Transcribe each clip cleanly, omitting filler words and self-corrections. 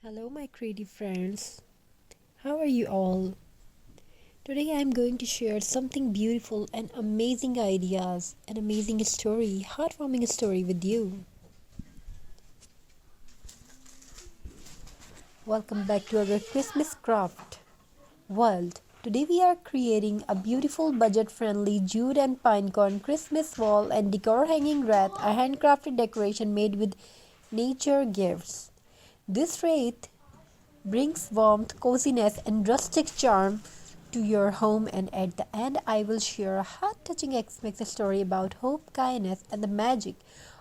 Hello, my creative friends. How are you all? Today I am going to share something beautiful and amazing ideas, an amazing story, heartwarming story with you. Welcome back to our Christmas craft world. Today we are creating a beautiful budget-friendly jute and pinecone Christmas wall and decor hanging wreath, a handcrafted decoration made with nature gifts. This wreath brings warmth, coziness, and rustic charm to your home. And at the end, I will share a heart-touching X-Mix story about hope, kindness, and the magic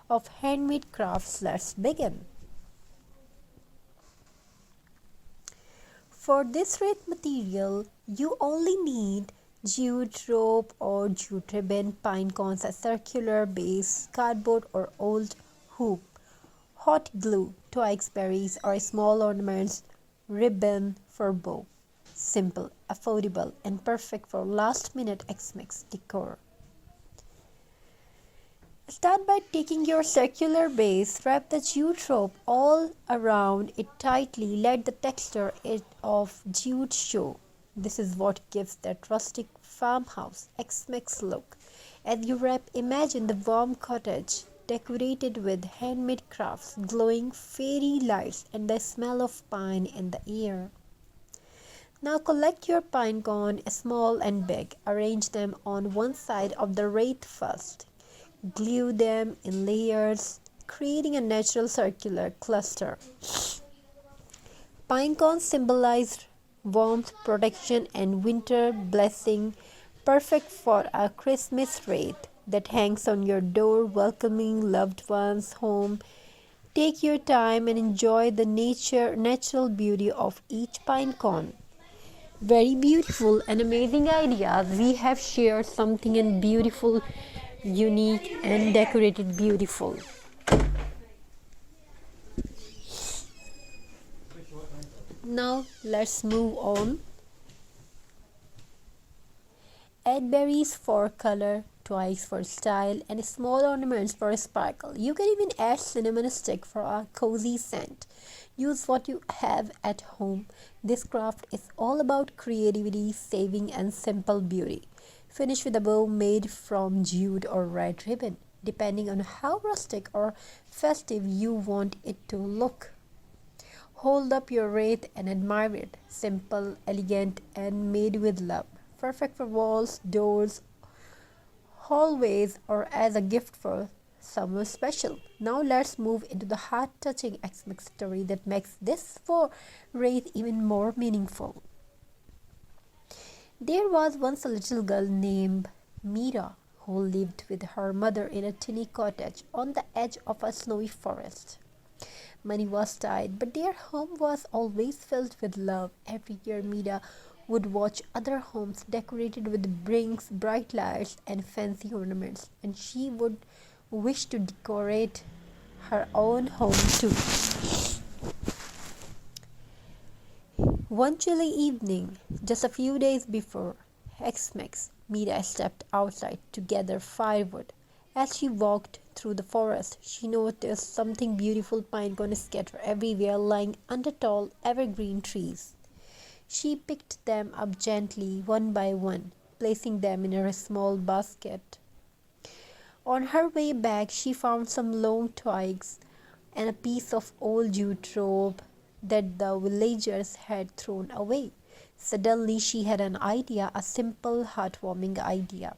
of handmade crafts. Let's begin. For this red material, you only need jute rope or jute ribbon, pine cones, a circular base, cardboard or old hoop, hot glue, twigs, berries, or small ornaments, ribbon for bow. Simple, affordable, and perfect for last-minute X-Mix decor. Start by taking your circular base, wrap the jute rope all around it tightly, let the texture of jute show. This is what gives that rustic farmhouse X-Mix look. As you wrap, imagine the warm cottage decorated with handmade crafts, glowing fairy lights, and the smell of pine in the air. Now collect your pine cone, small and big. Arrange them on one side of the wreath first. Glue them in layers, creating a natural circular cluster. Pine cones symbolize warmth, protection, and winter blessing, perfect for a Christmas wreath that hangs on your door, welcoming loved ones home. Take your time and enjoy the natural beauty of each pine cone. Very beautiful and amazing ideas. We have shared something in beautiful, unique, and decorated beautiful. Now let's move on. Add berries for color, twigs for style, and small ornaments for sparkle. You can even add cinnamon stick for a cozy scent. Use what you have at home. This craft is all about creativity, saving, and simple beauty. Finish with a bow made from jute or red ribbon, depending on how rustic or festive you want it to look. Hold up your wreath and admire it. Simple, elegant, and made with love. Perfect for walls, doors, hallways, or as a gift for someone special. Now let's move into the heart-touching X-Mix story that makes this for wreath even more meaningful. There was once a little girl named Mira who lived with her mother in a tiny cottage on the edge of a snowy forest. Money was tight, but their home was always filled with love. Every year, Mira would watch other homes decorated with rings, bright lights, and fancy ornaments, and she would wish to decorate her own home too. One chilly evening, just a few days before Xmas, Mira stepped outside to gather firewood. As she walked through the forest, she noticed something beautiful pine cones scattered everywhere lying under tall evergreen trees. She picked them up gently, one by one, placing them in her small basket. On her way back, she found some long twigs and a piece of old jute rope that the villagers had thrown away. Suddenly, she had an idea, a simple, heartwarming idea.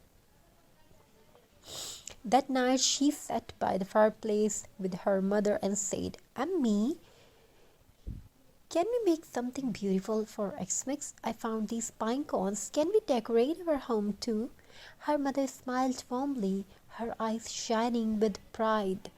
That night, she sat by the fireplace with her mother and said, "Ammi, can we make something beautiful for Xmas? I found these pine cones. Can we decorate our home too?" Her mother smiled warmly, her eyes shining with pride.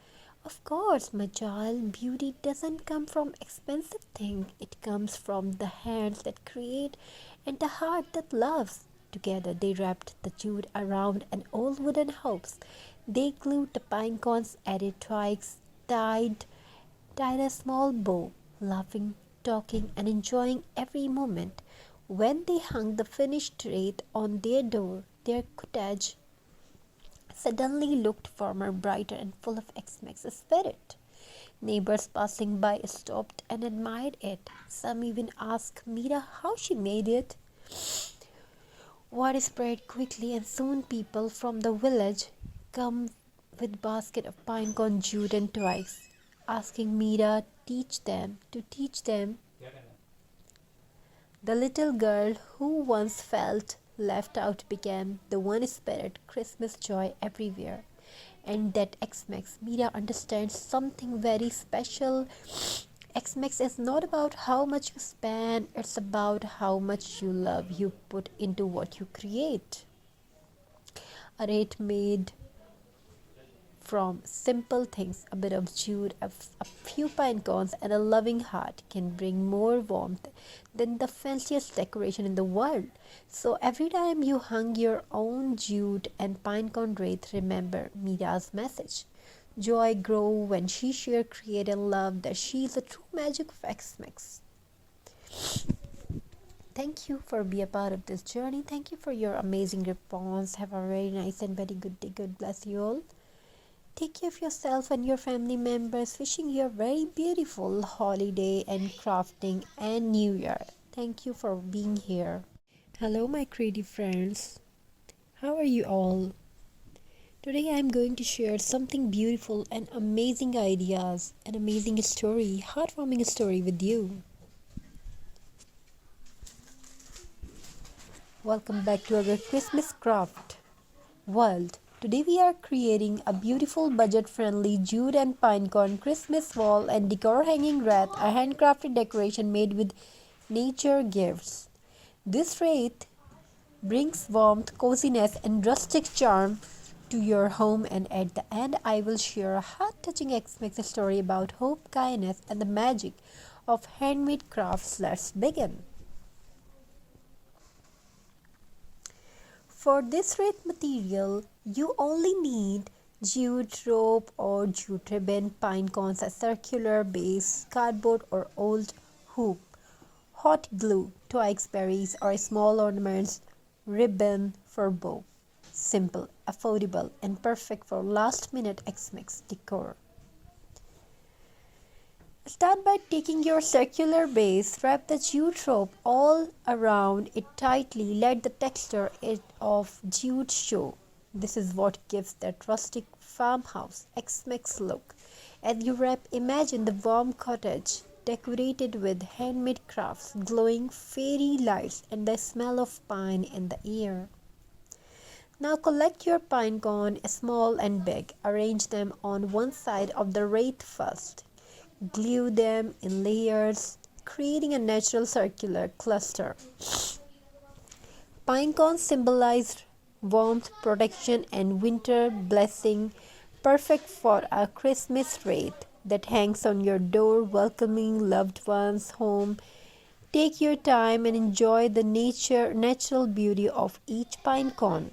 "Of course, my child, beauty doesn't come from expensive things. It comes from the hands that create and the heart that loves." Together they wrapped the jute around an old wooden house. They glued the pine cones, added twigs, tied a small bow, laughing, talking, and enjoying every moment. When they hung the finished wreath on their door, their cottage suddenly looked warmer, brighter, and full of Xmas spirit. Neighbors passing by stopped and admired it. Some even asked Mira how she made it. Word spread quickly, and soon people from the village come with basket of pine cone jute and twigs, asking Mira to teach them. The little girl who once felt left out became the one spirit Christmas joy everywhere. And that X-Max Mira understands something very special. X-Max is not about how much you spend, it's about how much you love you put into what you create. A rate made from simple things, a bit of jute, a few pine cones, and a loving heart can bring more warmth than the fanciest decoration in the world. So every time you hung your own jute and pine cone wreath, remember Mira's message. Joy grow when she shared creative love, that she is the true magic of X-Mix. Thank you for being a part of this journey. Thank you for your amazing response. Have a very nice and very good day. God bless you all. Take care of yourself and your family members. Wishing you a very beautiful holiday and crafting and New Year. Thank you for being here. Hello, my creative friends. How are you all? Today I am going to share something beautiful and amazing ideas, an amazing story, heartwarming story with you. Welcome back to our Christmas craft world. Today we are creating a beautiful budget-friendly jute and pine cone Christmas wall and decor hanging wreath, a handcrafted decoration made with nature gifts. This wreath brings warmth, coziness and rustic charm to your home, and at the end I will share a heart-touching X-Mix story about hope, kindness and the magic of handmade crafts. Let's begin. For this wreath material, you only need jute rope or jute ribbon, pine cones, a circular base, cardboard or old hoop, hot glue, twigs, berries or small ornaments, ribbon for bow. Simple, affordable and perfect for last-minute X-Mix decor. Start by taking your circular base, wrap the jute rope all around it tightly, let the texture of jute show. This is what gives that rustic farmhouse X-Mix look. As you wrap, imagine the warm cottage decorated with handmade crafts, glowing fairy lights and the smell of pine in the air. Now collect your pine cone, small and big. Arrange them on one side of the wreath first. Glue them in layers, creating a natural circular cluster. Pine cones symbolize warmth, protection, and winter blessing, perfect for a Christmas wreath that hangs on your door, welcoming loved ones home. Take your time and enjoy the natural beauty of each pine cone.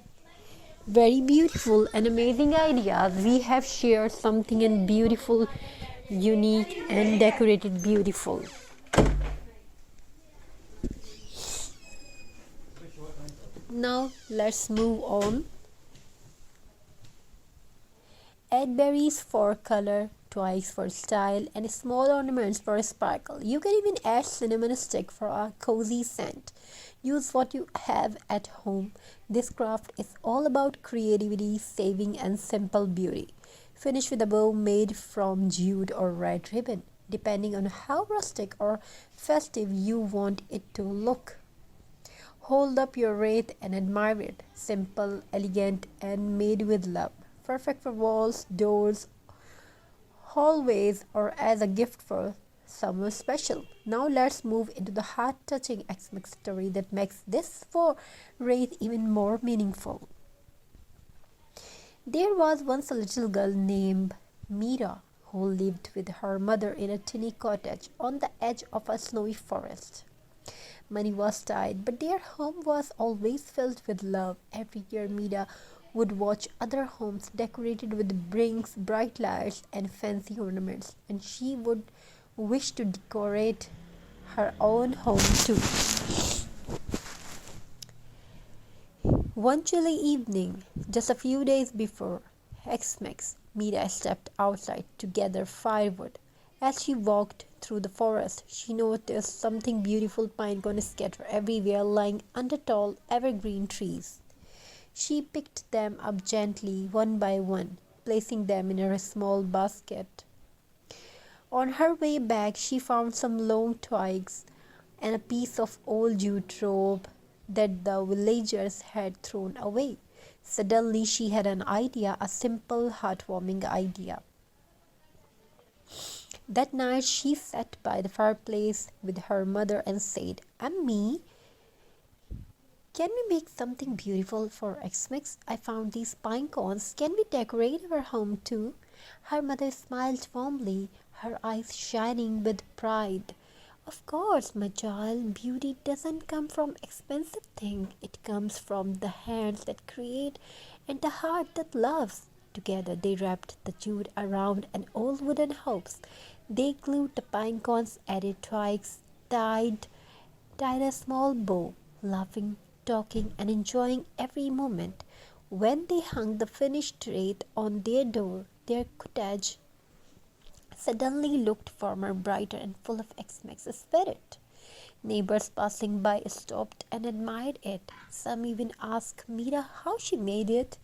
Very beautiful and amazing ideas. We have shared something in beautiful, unique and decorated beautiful. Now let's move on. Add berries for color, twigs for style and small ornaments for sparkle. You can even add cinnamon stick for a cozy scent. Use what you have at home. This craft is all about creativity, saving and simple beauty. Finish with a bow made from jute or red ribbon, depending on how rustic or festive you want it to look. Hold up your wreath and admire it. Simple, elegant and made with love. Perfect for walls, doors, hallways or as a gift for someone special. Now let's move into the heart-touching X-Mix story that makes this wreath even more meaningful. There was once a little girl named Mira who lived with her mother in a tiny cottage on the edge of a snowy forest. Money was tight, but their home was always filled with love. Every year Mira would watch other homes decorated with rings, bright lights and fancy ornaments, and she would wish to decorate her own home too. One chilly evening, just a few days before Xmas, Mira stepped outside to gather firewood. As she walked through the forest, she noticed something beautiful pine cones scattered everywhere, lying under tall evergreen trees. She picked them up gently, one by one, placing them in her small basket. On her way back, she found some long twigs and a piece of old jute rope that the villagers had thrown away. Suddenly, she had an idea, a simple, heartwarming idea. That night, she sat by the fireplace with her mother and said, "Ammi, can we make something beautiful for Xmas? I found these pine cones. Can we decorate our home too?" Her mother smiled warmly, her eyes shining with pride. "Of course, my child, beauty doesn't come from expensive things. It comes from the hands that create and the heart that loves." Together they wrapped the jute around an old wooden house. They glued the pine cones, added twigs, tied a small bow, laughing, talking, and enjoying every moment. When they hung the finished wreath on their door, their cottage suddenly looked warmer, brighter, and full of Xmas spirit. Neighbors passing by stopped and admired it. Some even asked Mira how she made it.